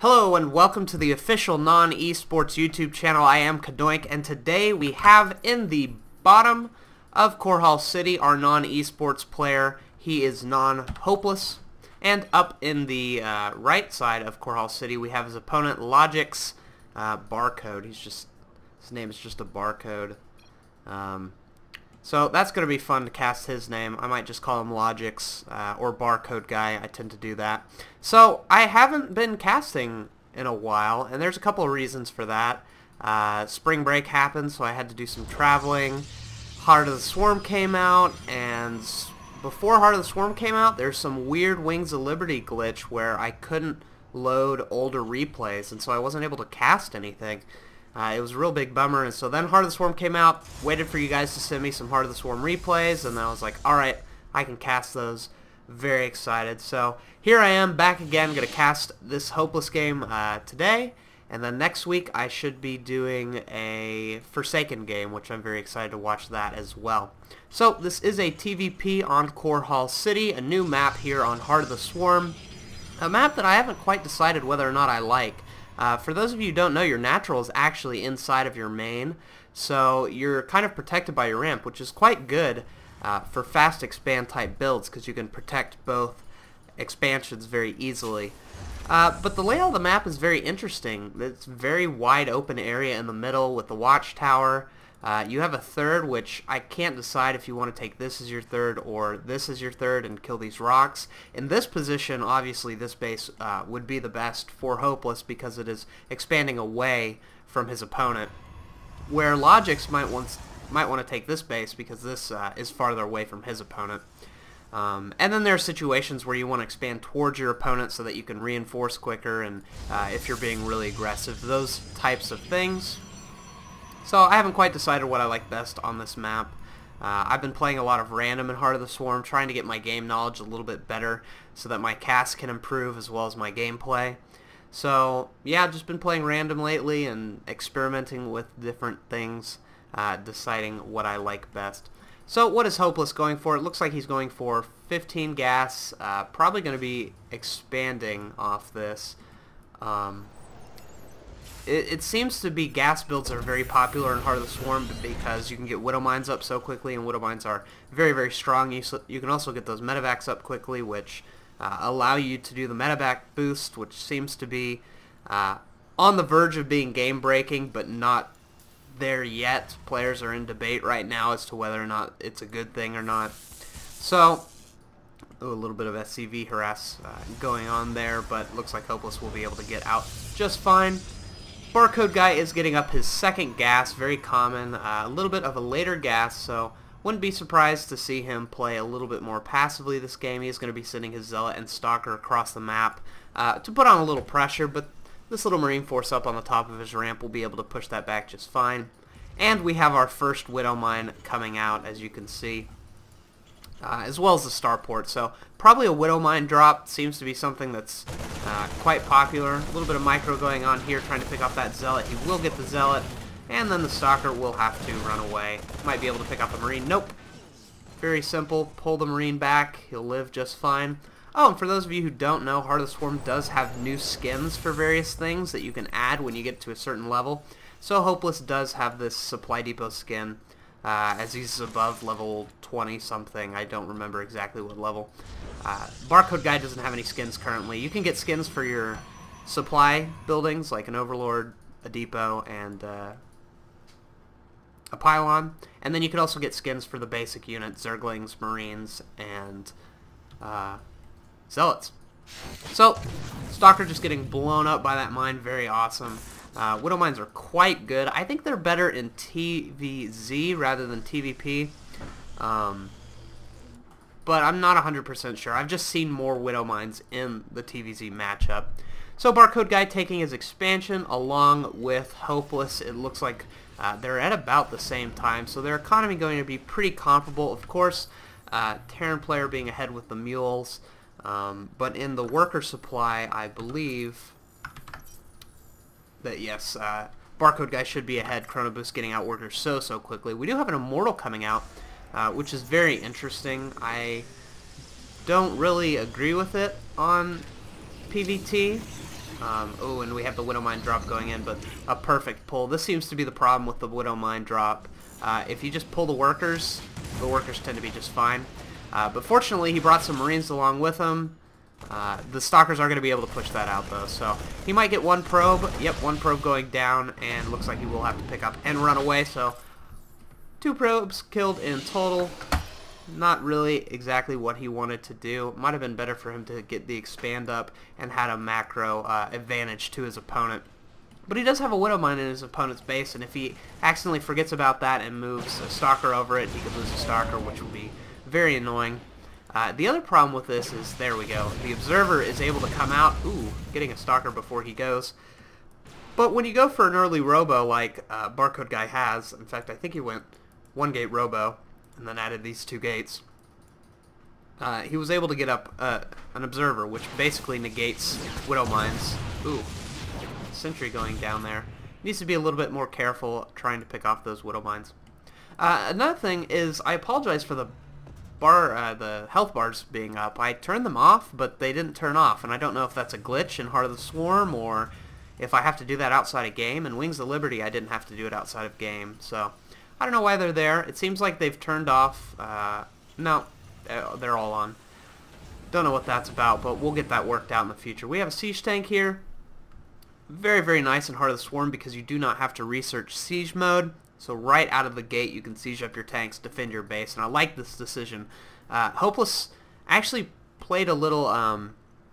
Hello and welcome to the official Non-eSports YouTube channel. I am Kadoink, and today we have in the bottom of Korhal City our Non-eSports player. He is NoN-Hopeless. And up in the right side of Korhal City we have his opponent Logic's Barcode. His name is just a Barcode. So that's going to be fun to cast his name. I might just call him Logic's or Barcode Guy. I tend to do that. So I haven't been casting in a while, and there's a couple of reasons for that. Spring break happened, so I had to do some traveling. Heart of the Swarm came out, and before Heart of the Swarm came out, there's some weird Wings of Liberty glitch where I couldn't load older replays, and so I wasn't able to cast anything. It was a real big bummer, and so then Heart of the Swarm came out, waited for you guys to send me some Heart of the Swarm replays, and then I was like, alright, I can cast those. Very excited. So here I am, back again, going to cast this Hopeless game today, and then next week I should be doing a Forsaken game, which I'm very excited to watch that as well. So this is a TvP on Korhal City, a new map here on Heart of the Swarm, a map that I haven't quite decided whether or not I like. For those of you who don't know, your natural is actually inside of your main, so you're kind of protected by your ramp, which is quite good for fast expand type builds because you can protect both expansions very easily. But the layout of the map is very interesting. It's a very wide open area in the middle with the watchtower. You have a third, which I can't decide if you want to take this as your third or this as your third and kill these rocks. In this position, obviously this base would be the best for Hopeless because it is expanding away from his opponent, where Logic's might want to take this base because this is farther away from his opponent. And then there are situations where you want to expand towards your opponent so that you can reinforce quicker, and if you're being really aggressive, those types of things. So I haven't quite decided what I like best on this map. I've been playing a lot of random in Heart of the Swarm, trying to get my game knowledge a little bit better so that my cast can improve as well as my gameplay. So yeah, I've just been playing random lately and experimenting with different things, deciding what I like best. So what is Hopeless going for? It looks like he's going for 15 gas, probably going to be expanding off this. It seems to be gas builds are very popular in Heart of the Swarm because you can get Widow Mines up so quickly, and Widow Mines are very, very strong. You can also get those medevacs up quickly, which allow you to do the medevac boost, which seems to be on the verge of being game-breaking, but not there yet. Players are in debate right now as to whether or not it's a good thing or not. So, a little bit of SCV harass going on there, but looks like Hopeless will be able to get out just fine. Barcode Guy is getting up his second gas, very common, a little bit of a later gas, so wouldn't be surprised to see him play a little bit more passively this game. He's going to be sending his Zealot and Stalker across the map to put on a little pressure, but this little Marine Force up on the top of his ramp will be able to push that back just fine. And we have our first Widow Mine coming out, as you can see, as well as the Starport. So probably a Widow Mine drop seems to be something that's quite popular. A little bit of micro going on here, trying to pick off that Zealot. He will get the Zealot, and then the Stalker will have to run away. Might be able to pick up the Marine. Nope. Very simple. Pull the Marine back. He'll live just fine. Oh, and for those of you who don't know, Heart of the Swarm does have new skins for various things that you can add when you get to a certain level. So Hopeless does have this Supply Depot skin, as he's above level 20-something. I don't remember exactly what level. Barcode Guy doesn't have any skins currently. You can get skins for your supply buildings, like an Overlord, a Depot, and a Pylon. And then you can also get skins for the basic units, Zerglings, Marines, and Zealots. So, Stalker just getting blown up by that mine, very awesome. Widow Mines are quite good. I think they're better in TvZ rather than TvP. But I'm not 100% sure. I've just seen more Widow Mines in the TvZ matchup. So Barcode Guy taking his expansion along with Hopeless. It looks like they're at about the same time, so their economy going to be pretty comparable. Of course, Terran player being ahead with the mules, but in the worker supply, I believe that yes, Barcode Guy should be ahead. Chrono Boost getting out workers so quickly. We do have an Immortal coming out, which is very interesting. I don't really agree with it on PvT. Oh, and we have the Widow Mine drop going in, but a perfect pull. This seems to be the problem with the Widow Mine drop. If you just pull the workers tend to be just fine. But fortunately, he brought some Marines along with him. The Stalkers are going to be able to push that out, though. So he might get one probe. Yep, one probe going down, and looks like he will have to pick up and run away. So 2 probes killed in total. Not really exactly what he wanted to do. Might have been better for him to get the expand up and had a macro advantage to his opponent. But he does have a Widow Mine in his opponent's base, and if he accidentally forgets about that and moves a Stalker over it, he could lose a Stalker, which would be very annoying. The other problem with this is, there we go, the Observer is able to come out, ooh, getting a Stalker before he goes. But when you go for an early Robo like Barcode Guy has, in fact I think he went 1 gate Robo, and then added these 2 gates, he was able to get up an Observer, which basically negates Widow Mines. Ooh, Sentry going down there. Needs to be a little bit more careful trying to pick off those Widow Mines. Another thing is, I apologize for the health bars being up. I turned them off, but they didn't turn off, and I don't know if that's a glitch in Heart of the Swarm, or if I have to do that outside of game. In Wings of Liberty, I didn't have to do it outside of game, so I don't know why they're there. It seems like they've turned off. No, they're all on. Don't know what that's about, but we'll get that worked out in the future. We have a siege tank here. Very, very nice in Heart of the Swarm because you do not have to research siege mode. So right out of the gate, you can siege up your tanks, defend your base, and I like this decision. Hopeless actually played a little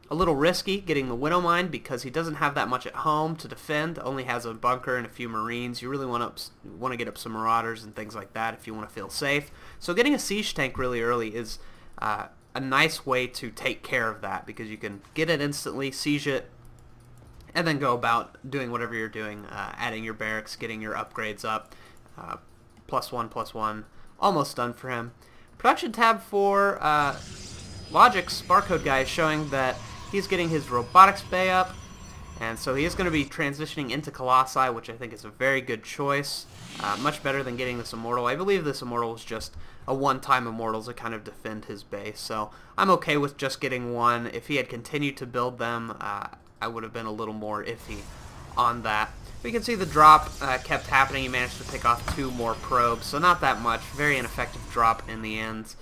risky getting the Widow Mine because he doesn't have that much at home to defend. Only has a bunker and a few Marines. You really want to get up some Marauders and things like that if you want to feel safe. So getting a siege tank really early is a nice way to take care of that because you can get it instantly, siege it, and then go about doing whatever you're doing, adding your barracks, getting your upgrades up. +1/+1, almost done for him. Production tab for Logic's Barcode Guy is showing that he's getting his Robotics Bay up, and so he is going to be transitioning into Colossi, which I think is a very good choice. Much better than getting this Immortal. I believe this Immortal is just a one-time Immortal to kind of defend his base, so I'm okay with just getting one. If he had continued to build them, I would have been a little more iffy on that. We can see the drop kept happening. He managed to pick off 2 more probes, so not that much. Very ineffective drop in the end.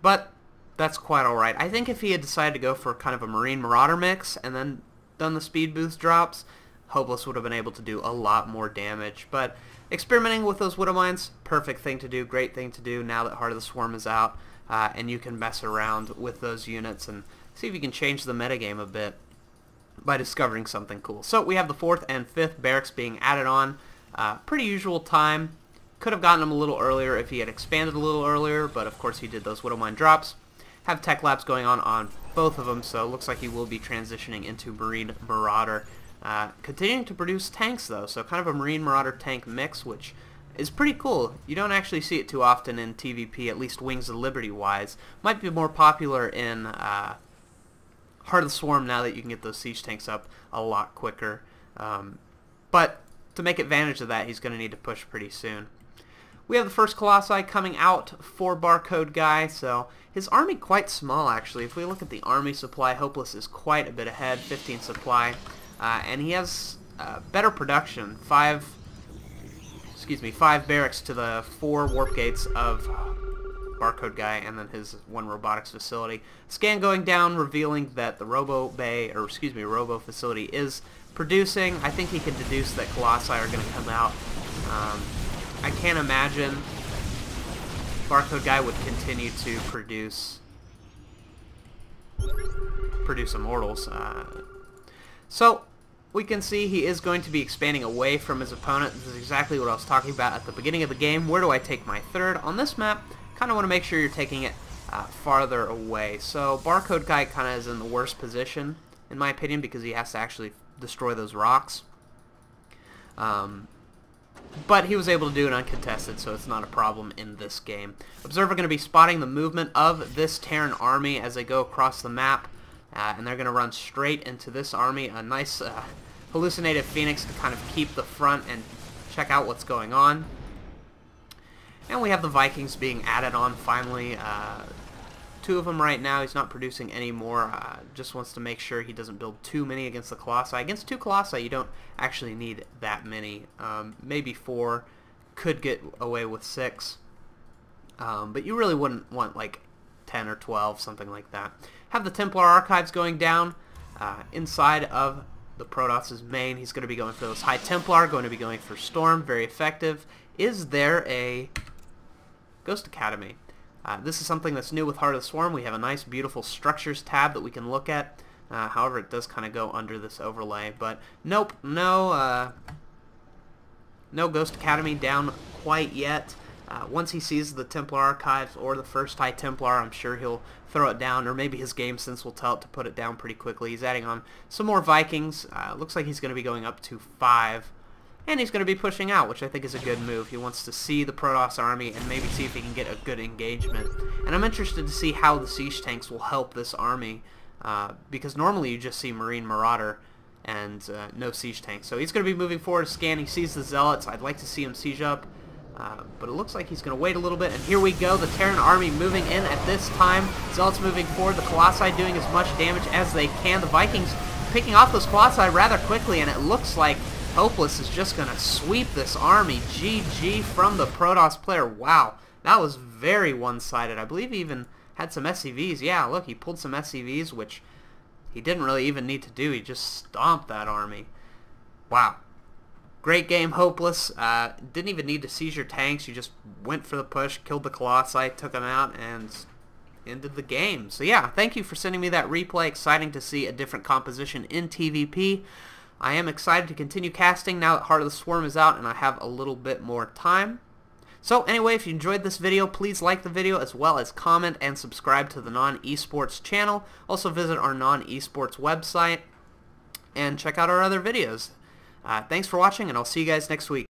But that's quite alright. I think if he had decided to go for kind of a Marine Marauder mix and then done the speed boost drops, Hopeless would have been able to do a lot more damage. But experimenting with those Widow Mines, perfect thing to do, great thing to do now that Heart of the Swarm is out, and you can mess around with those units and see if you can change the metagame a bit by discovering something cool. So we have the 4th and 5th barracks being added on. Pretty usual time. Could have gotten them a little earlier if he had expanded a little earlier, but of course he did those Widow Mine drops. Have tech labs going on both of them, so it looks like he will be transitioning into Marine Marauder. Continuing to produce tanks though, so kind of a Marine Marauder tank mix, which is pretty cool. You don't actually see it too often in TvP, at least Wings of Liberty wise. Might be more popular in Heart of the Swarm now that you can get those siege tanks up a lot quicker. But to make advantage of that, he's going to need to push pretty soon. We have the first Colossi coming out for Barcode Guy, so his army quite small actually. If we look at the army supply, Hopeless is quite a bit ahead, 15 supply, and he has better production, 5 barracks to the 4 warp gates of Barcode Guy, and then his 1 robotics facility. Scan going down, revealing that the Robo facility is producing. I think he can deduce that Colossi are going to come out. I can't imagine Barcode Guy would continue to produce Immortals. So we can see he is going to be expanding away from his opponent. This is exactly what I was talking about at the beginning of the game. Where do I take my 3rd? On this map, kind of want to make sure you're taking it farther away. So Barcode Guy kind of is in the worst position, in my opinion, because he has to actually destroy those rocks. But he was able to do it uncontested, so it's not a problem in this game. Observer going to be spotting the movement of this Terran army as they go across the map, and they're going to run straight into this army. A nice hallucinated Phoenix to kind of keep the front and check out what's going on. And we have the Vikings being added on finally 2 of them right now. He's not producing any more. Just wants to make sure he doesn't build too many against the Colossi. Against 2 Colossi, you don't actually need that many. Maybe 4. Could get away with 6. But you really wouldn't want like 10 or 12, something like that. Have the Templar Archives going down inside of the Protoss' main. He's going to be going for those High Templar, going to be going for Storm, very effective. Is there a Ghost Academy? This is something that's new with Heart of the Swarm. We have a nice, beautiful structures tab that we can look at. However, it does kind of go under this overlay. But nope, no Ghost Academy down quite yet. Once he sees the Templar Archives or the first High Templar, I'm sure he'll throw it down, or maybe his game sense will tell it to put it down pretty quickly. He's adding on some more Vikings. Looks like he's going to be going up to 5. And he's going to be pushing out, which I think is a good move. He wants to see the Protoss army and maybe see if he can get a good engagement. And I'm interested to see how the siege tanks will help this army, because normally you just see Marine Marauder and no siege tanks. So he's going to be moving forward to scan. He sees the Zealots. I'd like to see him siege up, but it looks like he's going to wait a little bit. And here we go, the Terran army moving in at this time. Zealots moving forward, the Colossi doing as much damage as they can. The Vikings picking off those Colossi rather quickly, and it looks like Hopeless is just going to sweep this army. GG from the Protoss player. Wow, that was very one-sided. I believe he even had some SCVs. Yeah, look, he pulled some SCVs, which he didn't really even need to do. He just stomped that army. Wow. Great game, Hopeless. Didn't even need to seize your tanks. You just went for the push, killed the Colossi, took them out, and ended the game. So yeah, thank you for sending me that replay. Exciting to see a different composition in TvP. I am excited to continue casting now that Heart of the Swarm is out and I have a little bit more time. So anyway, if you enjoyed this video, please like the video as well as comment and subscribe to the NoN-eSports channel. Also visit our NoN-eSports website and check out our other videos. Thanks for watching, and I'll see you guys next week.